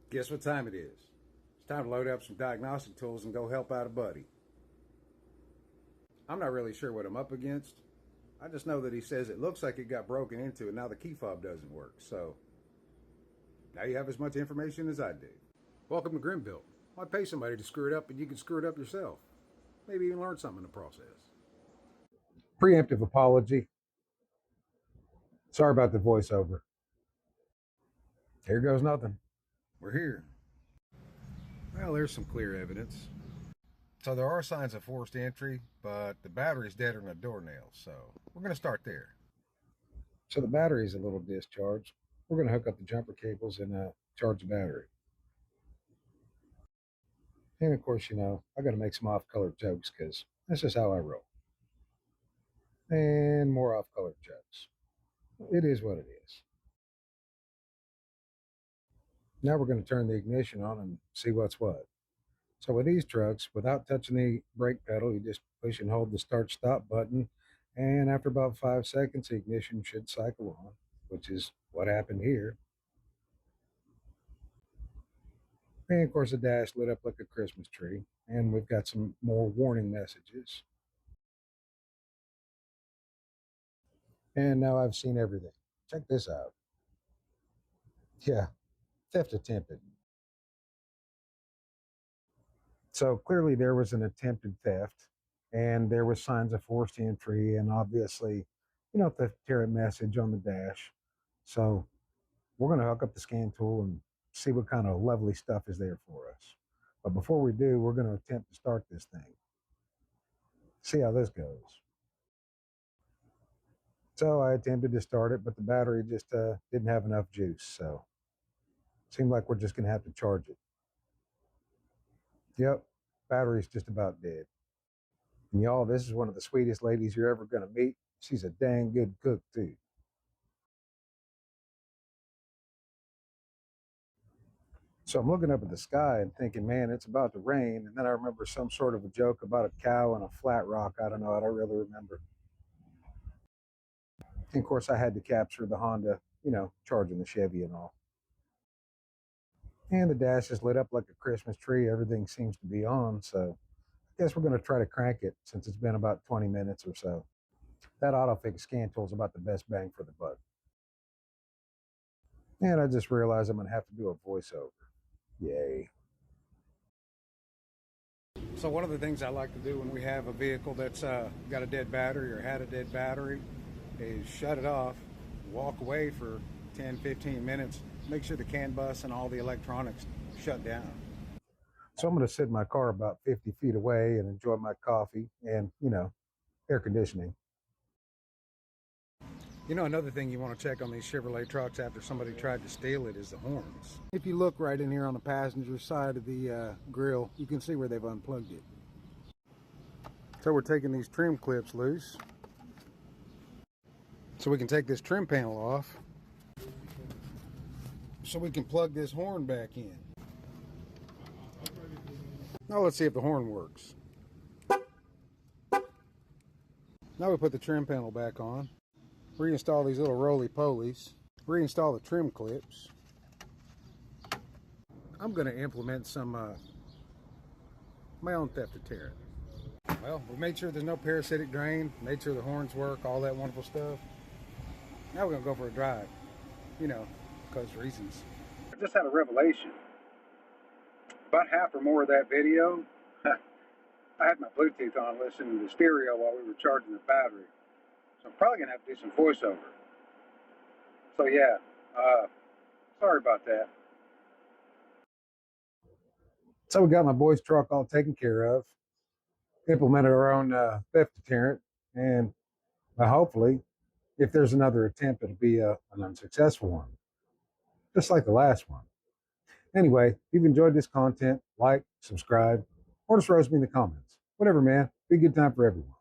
Guess what time it is? It's time to load up some diagnostic tools and go help out a buddy. I'm not really sure what I'm up against. I just know that he says it looks like it got broken into and now the key fob doesn't work. So now you have as much information as I do. Welcome to GrimmBilt. Why pay somebody to screw it up and you can screw it up yourself? Maybe even learn something in the process. Preemptive apology. Sorry about the voiceover. Here goes nothing. We're here. Well, there's some clear evidence. So there are signs of forced entry, but the battery's deader than a doornail, so we're going to start there. So the battery is a little discharged. We're going to hook up the jumper cables and charge the battery. And of course, I got to make some off-color jokes because that's just how I roll. And more off-color jokes. It is what it is. Now we're going to turn the ignition on and see what's what. So with these trucks, without touching the brake pedal, you just push and hold the start-stop button. And after about 5 seconds, the ignition should cycle on, which is what happened here. And of course, the dash lit up like a Christmas tree. And we've got some more warning messages. And now I've seen everything. Check this out. Yeah, theft attempted. So clearly there was an attempted theft and there was signs of forced entry and obviously, the deterrent message on the dash. So we're going to hook up the scan tool and see what kind of lovely stuff is there for us. But before we do, we're going to attempt to start this thing. See how this goes. So I attempted to start it, but the battery just didn't have enough juice. So it seemed like we're just going to have to charge it. Yep, battery's just about dead. And y'all, this is one of the sweetest ladies you're ever going to meet. She's a dang good cook, too. So I'm looking up at the sky and thinking, man, it's about to rain. And then I remember some sort of a joke about a cow and a flat rock. I don't know. I don't really remember. And of course, I had to capture the Honda, charging the Chevy and all. And the dash is lit up like a Christmas tree. Everything seems to be on. So I guess we're going to try to crank it since it's been about 20 minutes or so. That autofix scan tool is about the best bang for the buck. And I just realized I'm going to have to do a voiceover. Yay. So one of the things I like to do when we have a vehicle that's got a dead battery or had a dead battery is shut it off, walk away for 10-15 minutes, make sure the CAN bus and all the electronics shut down. So I'm going to sit in my car about 50 feet away and enjoy my coffee and, air conditioning. Another thing you want to check on these Chevrolet trucks after somebody tried to steal it is the horns. If you look right in here on the passenger side of the grill, you can see where they've unplugged it. So we're taking these trim clips loose so we can take this trim panel off so we can plug this horn back in. Now let's see if the horn works. Now we put the trim panel back on. Reinstall these little roly-polies. Reinstall the trim clips. I'm going to implement some my own theft deterrent. Well, we made sure there's no parasitic drain, made sure the horns work, all that wonderful stuff. Now we're going to go for a drive, because reasons. I just had a revelation. About half or more of that video, I had my Bluetooth on listening to the stereo while we were charging the battery. So I'm probably going to have to do some voiceover. So yeah, sorry about that. So we got my boy's truck all taken care of, implemented our own theft deterrent, and hopefully, if there's another attempt, it'll be an unsuccessful one, just like the last one. Anyway, if you've enjoyed this content, like, subscribe, or just roast me in the comments. Whatever, man. Be a good time for everyone.